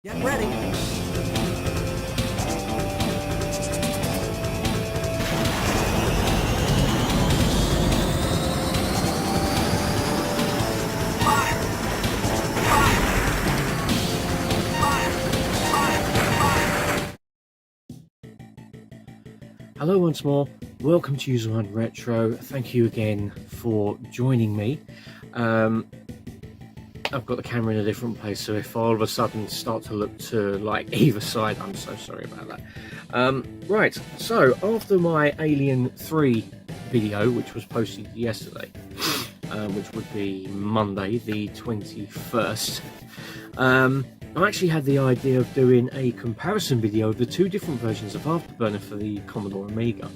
Get ready. Hello once more, welcome to User One Retro. Thank you again for joining me. I've got the camera in a different place, so if I all of a sudden start to look to like either side, I'm so sorry about that. Right, so after my Alien 3 video, which was posted yesterday, which would be Monday the 21st, I actually had the idea of doing a comparison video of the two different versions of Afterburner for the Commodore Amiga.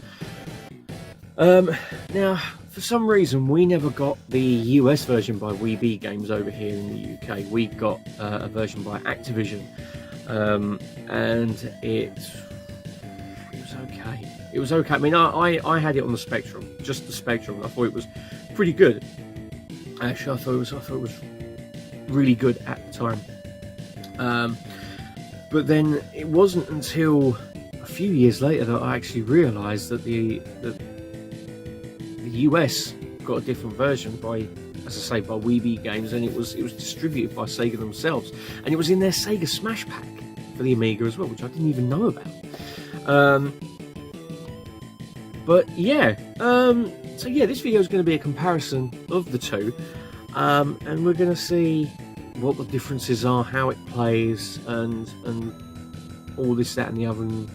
Now, for some reason, we never got the US version by WeB Games over here in the UK. We got a version by Activision, and it was okay. It was okay. I mean, I had it on the Spectrum, just the Spectrum. I thought it was pretty good. Actually, I thought it was really good at the time. But then it wasn't until a few years later that I actually realised that the US got a different version by, as I say, by WeB Games, and it was distributed by Sega themselves, and it was in their Sega Smash Pack for the Amiga as well, which I didn't even know about. But yeah, so yeah, this video is going to be a comparison of the two, and we're going to see what the differences are, how it plays, and all this, that, and the other, and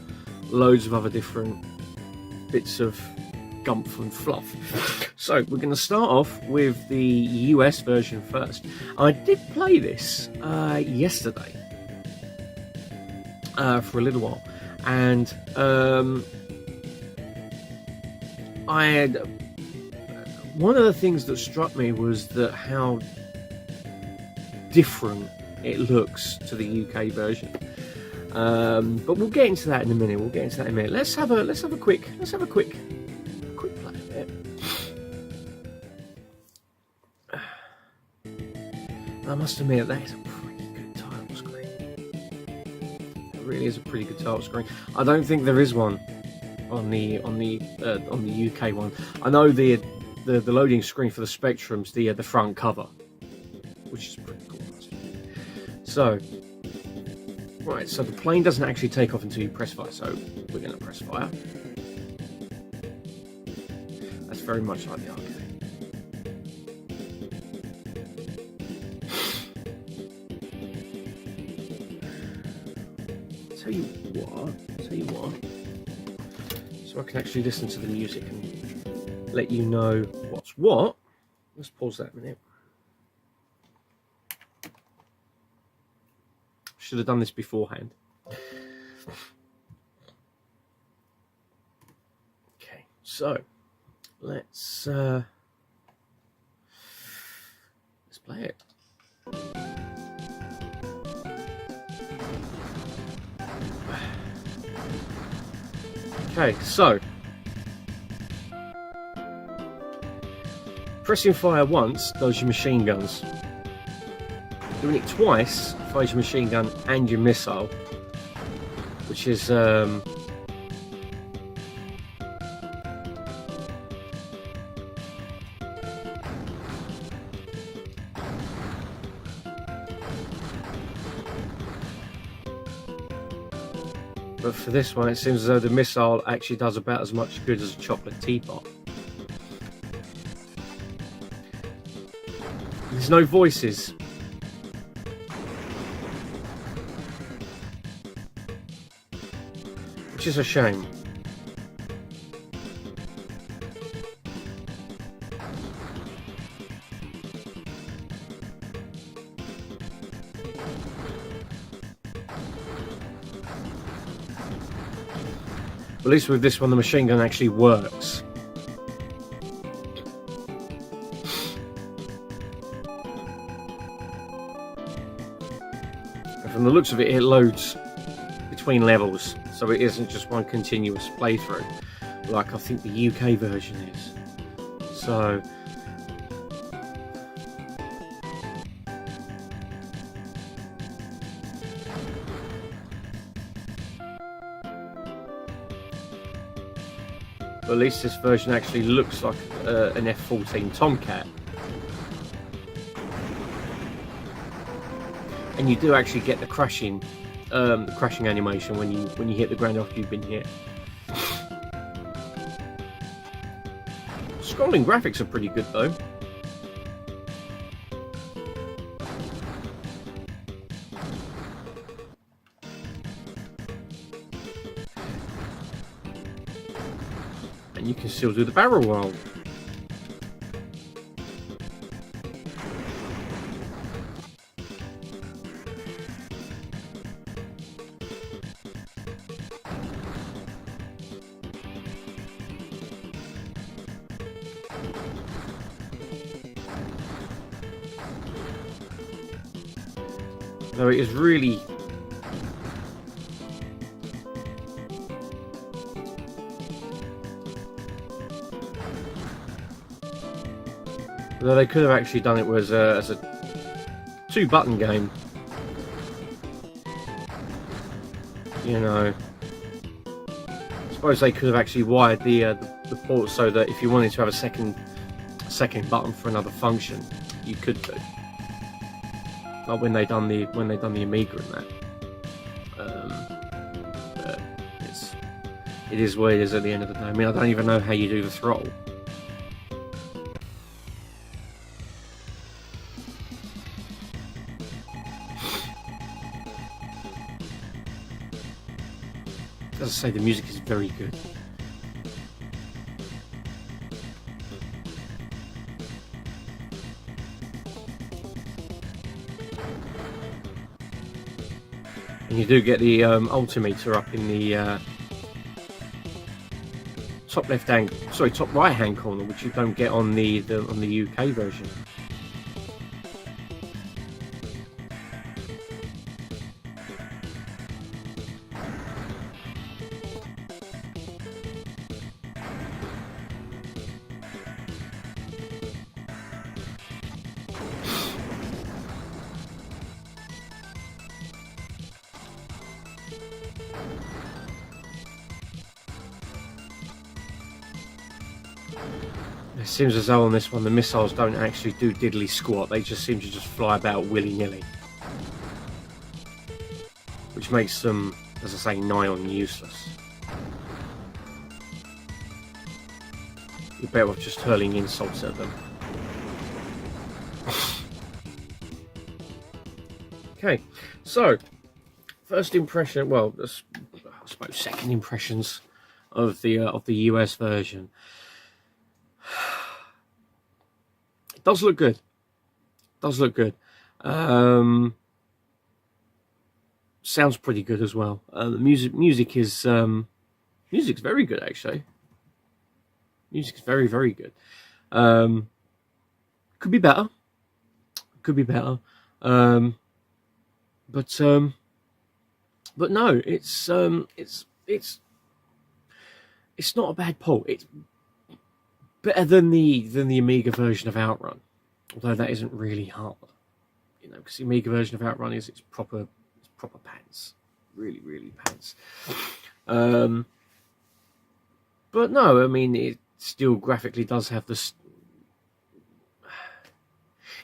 loads of other different bits of gumph and fluff. So we're going to start off with the US version first. I did play this yesterday for a little while, and I had one of the things that struck me was that how different it looks to the UK version. But we'll get into that in a minute. Let's have a quick play of it. I must admit that is a pretty good title screen. It really is a pretty good title screen. I don't think there is one on the UK one. I know the loading screen for the Spectrum's the front cover, which is pretty cool. So, right, so the plane doesn't actually take off until you press fire, so we're going to press fire. That's very much like the arcade. Tell you what, so I can actually listen to the music and let you know what's what. Let's pause that a minute. Should have done this beforehand. Okay, so let's play it. Okay, so pressing fire once does your machine guns. Doing it twice fires your machine gun and your missile, which is but for this one it seems as though the missile actually does about as much good as a chocolate teapot. There's no voices. Which is a shame. At least with this one the machine gun actually works. And from the looks of it, it loads between levels, so it isn't just one continuous playthrough like I think the UK version is. So But at least this version actually looks like an F-14 Tomcat. And you do actually get the crashing animation when you hit the ground after you've been hit. Scrolling graphics are pretty good though. And you can still do the barrel roll. Though it is really though they could have actually done it as a 2-button game, you know. I suppose they could have actually wired the port so that if you wanted to have a second button for another function, you could do. Like when they done the Amiga and that. But it is what it is at the end of the day. I mean, I don't even know how you do the throttle. As I say, the music is very good. And you do get the altimeter up in the top right hand corner, which you don't get on the UK version. It seems as though on this one the missiles don't actually do diddly squat, they just seem to just fly about willy-nilly. Which makes them, as I say, nigh on useless. You're better off just hurling insults at them. Okay, so, first impression, well, I suppose second impressions of the US version. It does look good. Does look good. Sounds pretty good as well. The music is music's very good actually. Music's very, very good. Could be better. Could be better. But no, it's not a bad port. It's better than the Amiga version of Outrun, although that isn't really hard, you know, because the Amiga version of Outrun is it's proper pants, really pants. But no, I mean, it still graphically does have this.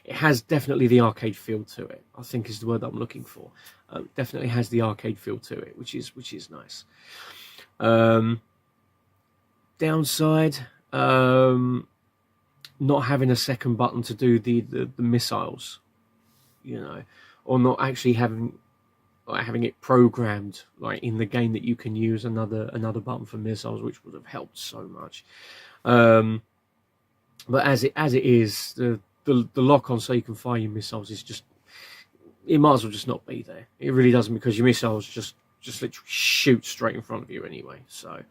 It has definitely the arcade feel to it, I think is the word that I'm looking for. Definitely has the arcade feel to it, which is nice. Downside, not having a second button to do the missiles, you know, or not actually having it programmed like in the game that you can use another button for missiles, which would have helped so much. But as it is, the lock on so you can fire your missiles is just, it might as well just not be there. It really doesn't, because your missiles just literally shoot straight in front of you anyway. So,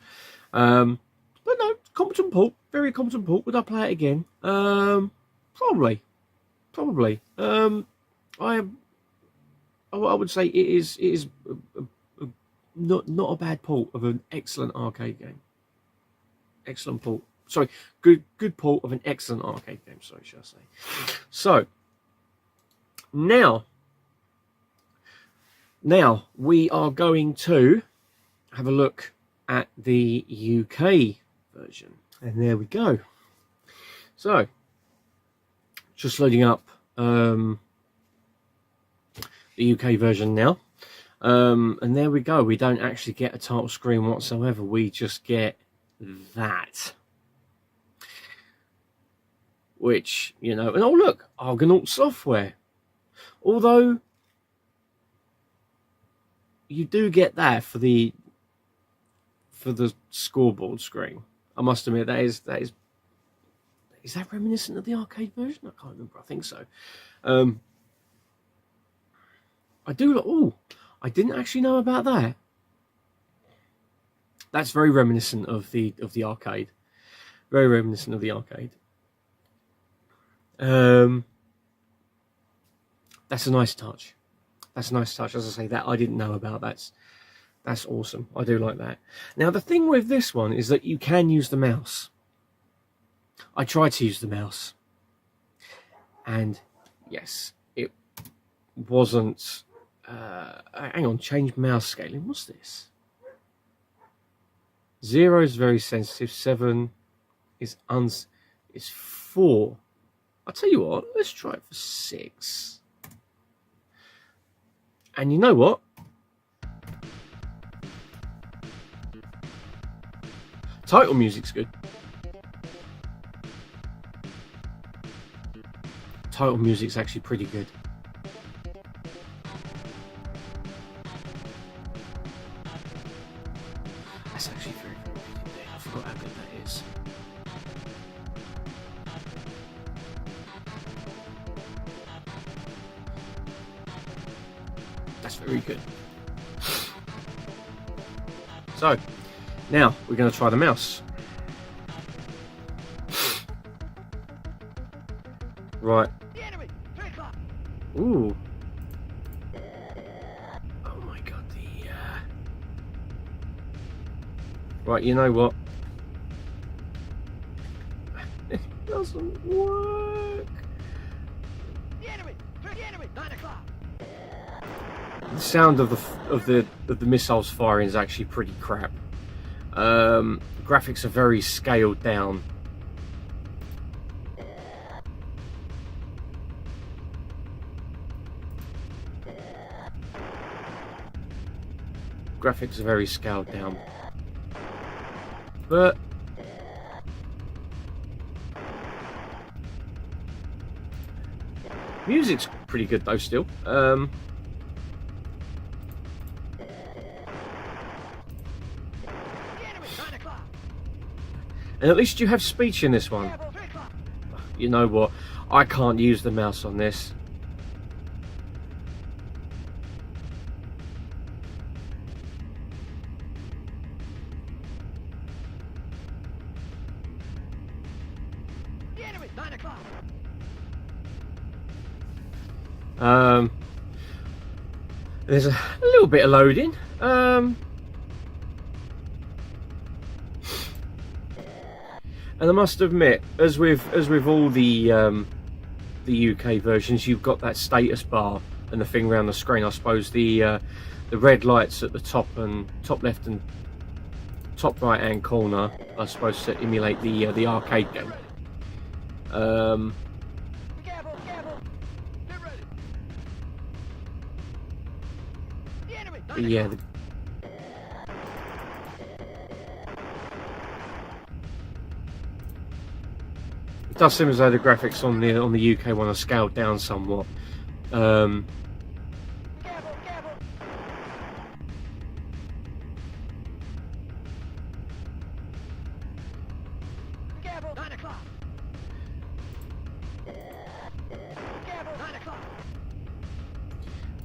but no, competent port, very competent port. Would I play it again? Probably. I would say it is not a bad port of an excellent arcade game. Excellent port. Sorry, good port of an excellent arcade game. Sorry, should I say? So now we are going to have a look at the UK version. And there we go. So, just loading up the UK version now. And there we go. We don't actually get a title screen whatsoever. We just get that. Which, you know, and oh look, Argonaut software. Although you do get that for the scoreboard screen. I must admit that is that reminiscent of the arcade version? I can't remember. I think so. I do. Oh, I didn't actually know about that. That's very reminiscent of the arcade. Very reminiscent of the arcade. That's a nice touch. That's a nice touch. As I say, that I didn't know about. That's awesome. I do like that. Now the thing with this one is that you can use the mouse. I tried to use the mouse, and yes, it wasn't. Hang on, change mouse scaling. What's this? 0 is very sensitive. 7 is 4. I'll tell you what. Let's try it for 6. And you know what? Title music's good. Title music's actually pretty good. That's actually very, very good indeed. I forgot how good that is. That's very good. So, now we're going to try the mouse. Right. Ooh. Oh my god, Right, you know what? It doesn't work. The sound of the missiles firing is actually pretty crap. Graphics are very scaled down. Graphics are very scaled down. But music's pretty good though still. And at least you have speech in this one. You know what? I can't use the mouse on this. There's a little bit of loading. And I must admit, as with all the UK versions, you've got that status bar and the thing around the screen. I suppose the red lights at the top left and top right hand corner are supposed to emulate the arcade game. Yeah. It does seem as though the graphics on the UK one are scaled down somewhat.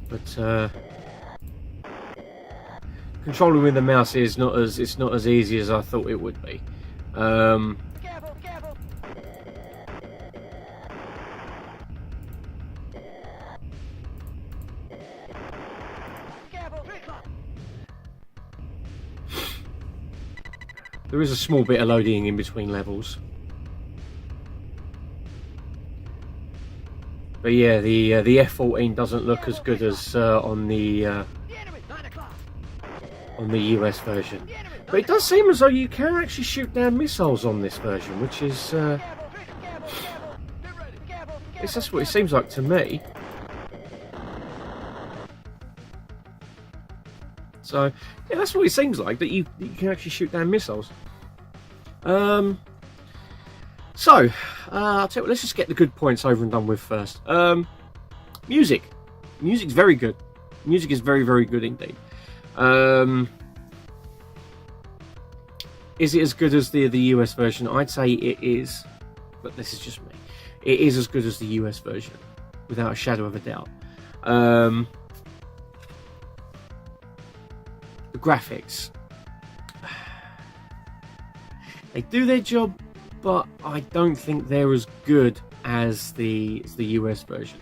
But controlling with the mouse is not as easy as I thought it would be. There is a small bit of loading in between levels. But yeah, the F-14 doesn't look as good as on the on the US version. But it does seem as though you can actually shoot down missiles on this version, which is that's what it seems like to me. So yeah, that's what it seems like, that you can actually shoot down missiles. So I'll tell you what, let's just get the good points over and done with first. Music's very good. Music is very, very good indeed. Is it as good as the US version? I'd say it is, but this is just me. It is as good as the US version, without a shadow of a doubt. The graphics, they do their job, but I don't think they're as good as the US version.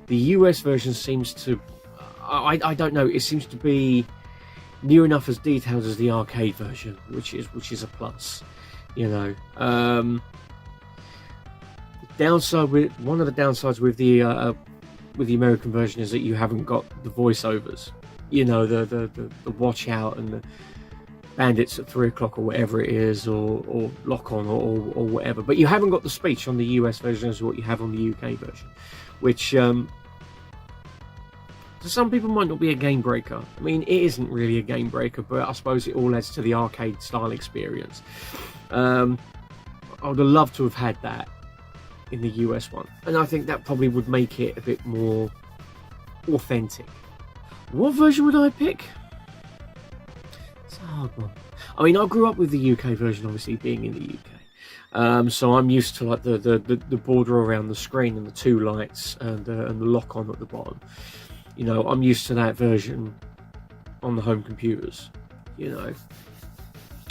The US version seems to, I don't know, it seems to be near enough as detailed as the arcade version, which is a plus, you know. One of the downsides with the American version is that you haven't got the voiceovers, you know, the watch out and the bandits at 3 o'clock or whatever it is, or lock on or whatever, but you haven't got the speech on the US version as what you have on the UK version, which to some people might not be a game breaker. I mean, it isn't really a game breaker, but I suppose it all adds to the arcade style experience. I would have loved to have had that in the US one, and I think that probably would make it a bit more authentic. What version would I pick? It's a hard one. I mean, I grew up with the UK version, obviously being in the UK, so I'm used to like the border around the screen and the 2 lights and the lock on at the bottom. You know, I'm used to that version on the home computers. You know,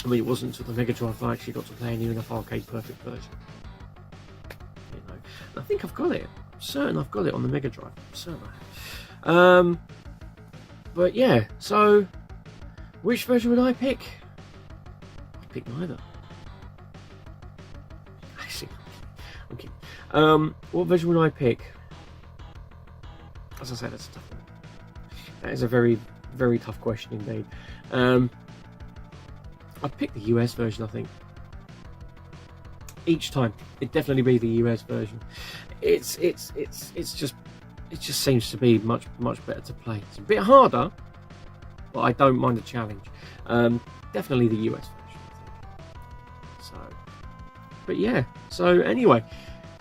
I mean, it wasn't until the Mega Drive I actually got to play a near enough arcade perfect version. You know, and I think I've got it. I'm certain I've got it on the Mega Drive. I'm certain I have. But yeah, so which version would I pick? I'd pick neither. Actually, I'm kidding. What version would I pick? As I said, that's a tough one. That is a very, very tough question indeed. I'd pick the US version, I think. Each time, it'd definitely be the US version. It just seems to be much better to play. It's a bit harder, but I don't mind the challenge. Definitely the US version, I think. So, but yeah. So anyway,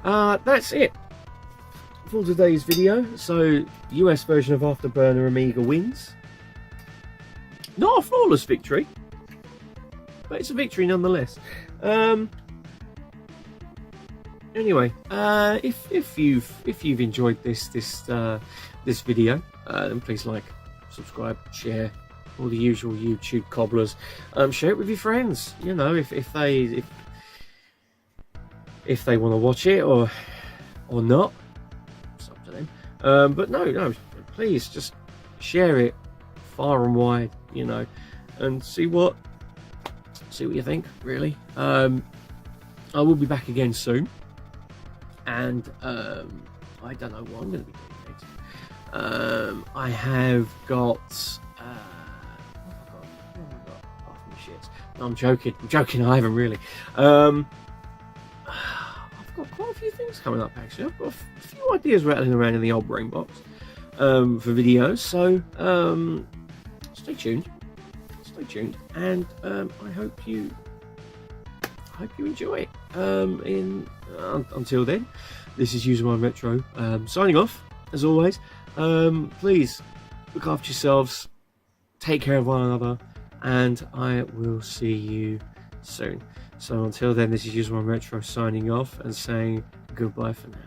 that's it for today's video. So US version of Afterburner Amiga wins. Not a flawless victory, but it's a victory nonetheless. Anyway, if you've enjoyed this video, then please like, subscribe, share, all the usual YouTube cobblers. Share it with your friends. You know, if they want to watch it or not. But no, please just share it far and wide, you know, and see what you think, really. I will be back again soon, and I don't know what I'm going to be doing next. I have got what have I got? Half my shit. No, I'm joking, I haven't really. I've got quite a few things coming up, actually. I've got a few ideas rattling around in the old brain box for videos, so stay tuned, and I hope you enjoy it. Until then, this is User One Retro signing off, as always. Please look after yourselves, take care of one another, and I will see you soon. So until then, this is User One Retro signing off and saying goodbye for now.